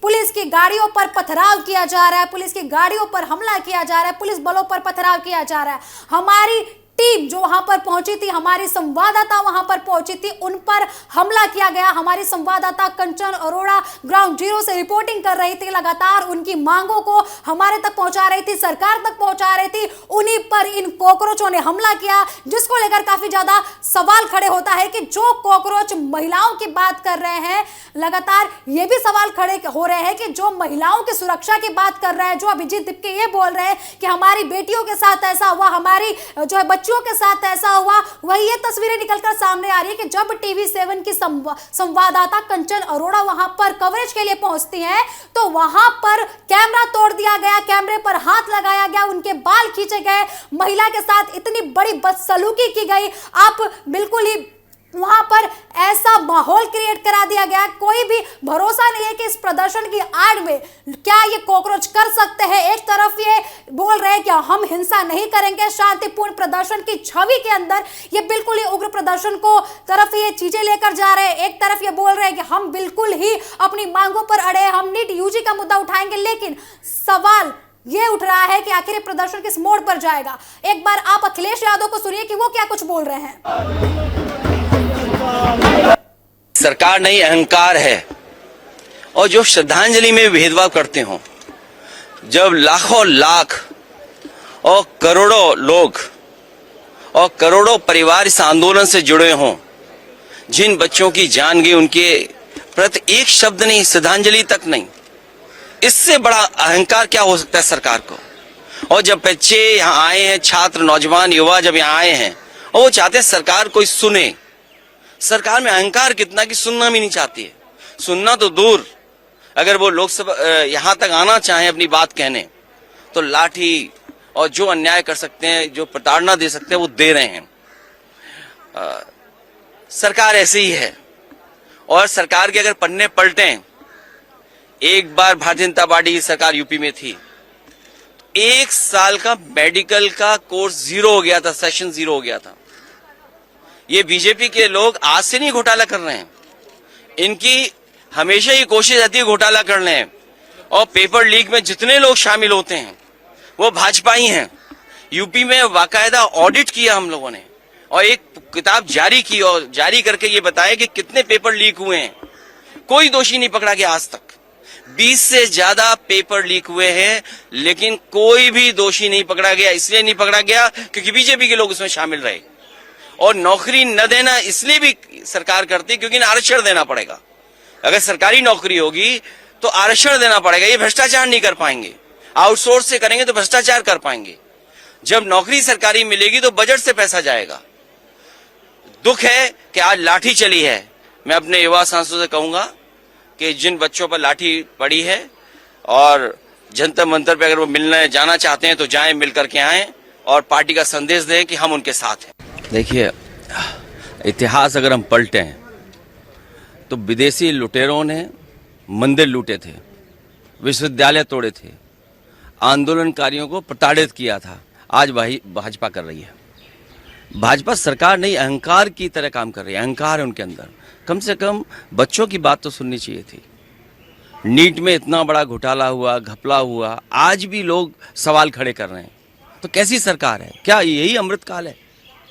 Police की गाड़ियों पर पथराव किया जा रहा है, पुलिस की गाड़ियों पर हमला किया जा रहा है, पुलिस बलों पर पथराव किया जा रहा है। हमारी टीम जो वहां पर पहुंची थी, हमारी संवाददाता वहां पर पहुंची थी, उन पर हमला किया गया। हमारी संवाददाता कंचन अरोड़ा ग्राउंड जीरो से रिपोर्टिंग कर रही थी, लगातार उनकी मांगों को हमारे तक पहुंचा रही थी, सरकार तक पहुंचा रही थी। उन्हीं पर इन कॉकरोचों ने हमला किया, जिसको लेकर काफी ज्यादा सवाल खड़े होता है कि जो कॉकरोच महिलाओं की बात कर रहे हैं, लगातार ये भी सवाल खड़े हो रहे हैं कि जो महिलाओं की सुरक्षा की बात कर रहे हैं, जो अभिजीत दीपके ये बोल रहे हैं कि हमारी बेटियों के साथ ऐसा हुआ, हमारी जो है बच्चों के साथ ऐसा हुआ, वही ये तस्वीरें निकलकर सामने आ रही है कि जब टीवी7 की संवाददाता कंचन अरोड़ा वहां पर कवरेज के लिए पहुंचती हैं, तो वहां पर कैमरा तोड़ दिया गया, कैमरे पर हाथ लगाया गया, उनके बाल खींचे गए, महिला के साथ इतनी बड़ी बदसलूकी की गई। आप बिल्कुल ही वहां पर ऐसा माहौल क्रिएट करा दिया गया, कोई भी भरोसा नहीं है कि इस प्रदर्शन की आड़ में क्या ये कॉकरोच कर सकते हैं। एक तरफ ये बोल रहे हैं कि हम हिंसा नहीं करेंगे, शांतिपूर्ण प्रदर्शन की छवि के अंदर ये बिल्कुल ही उग्र प्रदर्शन को तरफ ये चीजें लेकर जा रहे हैं। एक तरफ ये बोल रहे हैं कि हम बिल्कुल ही अपनी मांगों पर अड़े, हम नीट यूजी का मुद्दा उठाएंगे, लेकिन सवाल ये उठ रहा है कि आखिर ये प्रदर्शन किस मोड़ पर जाएगा। एक बार आप अखिलेश यादव को सुनिए कि वो क्या कुछ बोल रहे हैं। सरकार नहीं, अहंकार है। और जो श्रद्धांजलि में भेदभाव करते हो, जब लाखों लाख और करोड़ों लोग और करोड़ों परिवार इस आंदोलन से जुड़े हों, जिन बच्चों की जान गई, उनके प्रति एक शब्द नहीं, श्रद्धांजलि तक नहीं, इससे बड़ा अहंकार क्या हो सकता है सरकार को। और जब बच्चे यहाँ आए हैं, छात्र, नौजवान, युवा जब यहाँ आए हैं और वो चाहते हैं सरकार कोई सुने, सरकार में अहंकार कितना कि सुनना भी नहीं चाहती है। सुनना तो दूर, अगर वो लोकसभा यहां तक आना चाहें अपनी बात कहने, तो लाठी और जो अन्याय कर सकते हैं, जो प्रताड़ना दे सकते हैं, वो दे रहे हैं। सरकार ऐसे ही है। और सरकार के अगर पन्ने पलटें, एक बार भारतीय जनता पार्टी की सरकार यूपी में थी, 1 साल का मेडिकल का कोर्स जीरो हो गया था, सेशन जीरो हो गया था। ये बीजेपी के लोग आज से नहीं घोटाला कर रहे हैं, इनकी हमेशा ही कोशिश रहती है घोटाला करने। और पेपर लीक में जितने लोग शामिल होते हैं वो भाजपा ही हैं। यूपी में बाकायदा ऑडिट किया हम लोगों ने और एक किताब जारी की और जारी करके ये बताया कि कितने पेपर लीक हुए हैं। कोई दोषी नहीं पकड़ा गया आज तक। 20 से ज्यादा पेपर लीक हुए हैं, लेकिन कोई भी दोषी नहीं पकड़ा गया। इसलिए नहीं पकड़ा गया क्योंकि बीजेपी के लोग उसमें शामिल रहे। और नौकरी न देना इसलिए भी सरकार करती क्योंकि आरक्षण देना पड़ेगा। अगर सरकारी नौकरी होगी तो आरक्षण देना पड़ेगा, ये भ्रष्टाचार नहीं कर पाएंगे। आउटसोर्स से करेंगे तो भ्रष्टाचार कर पाएंगे। जब नौकरी सरकारी मिलेगी तो बजट से पैसा जाएगा। दुख है कि आज लाठी चली है। मैं अपने युवा सांसदों से कहूंगा कि जिन बच्चों पर लाठी पड़ी है और जंतर मंतर पे अगर वो मिलने जाना चाहते हैं तो जाएं, मिल करके आएं और पार्टी का संदेश दें कि हम उनके साथ हैं। देखिए, इतिहास अगर हम पलटें तो विदेशी लुटेरों ने मंदिर लूटे थे, विश्वविद्यालय तोड़े थे, आंदोलनकारियों को प्रताड़ित किया था। आज वही भाजपा कर रही है। भाजपा सरकार नहीं, अहंकार की तरह काम कर रही है। अहंकार है उनके अंदर। कम से कम बच्चों की बात तो सुननी चाहिए थी। नीट में इतना बड़ा घोटाला हुआ, घपला हुआ, आज भी लोग सवाल खड़े कर रहे हैं। तो कैसी सरकार है? क्या यही अमृतकाल है?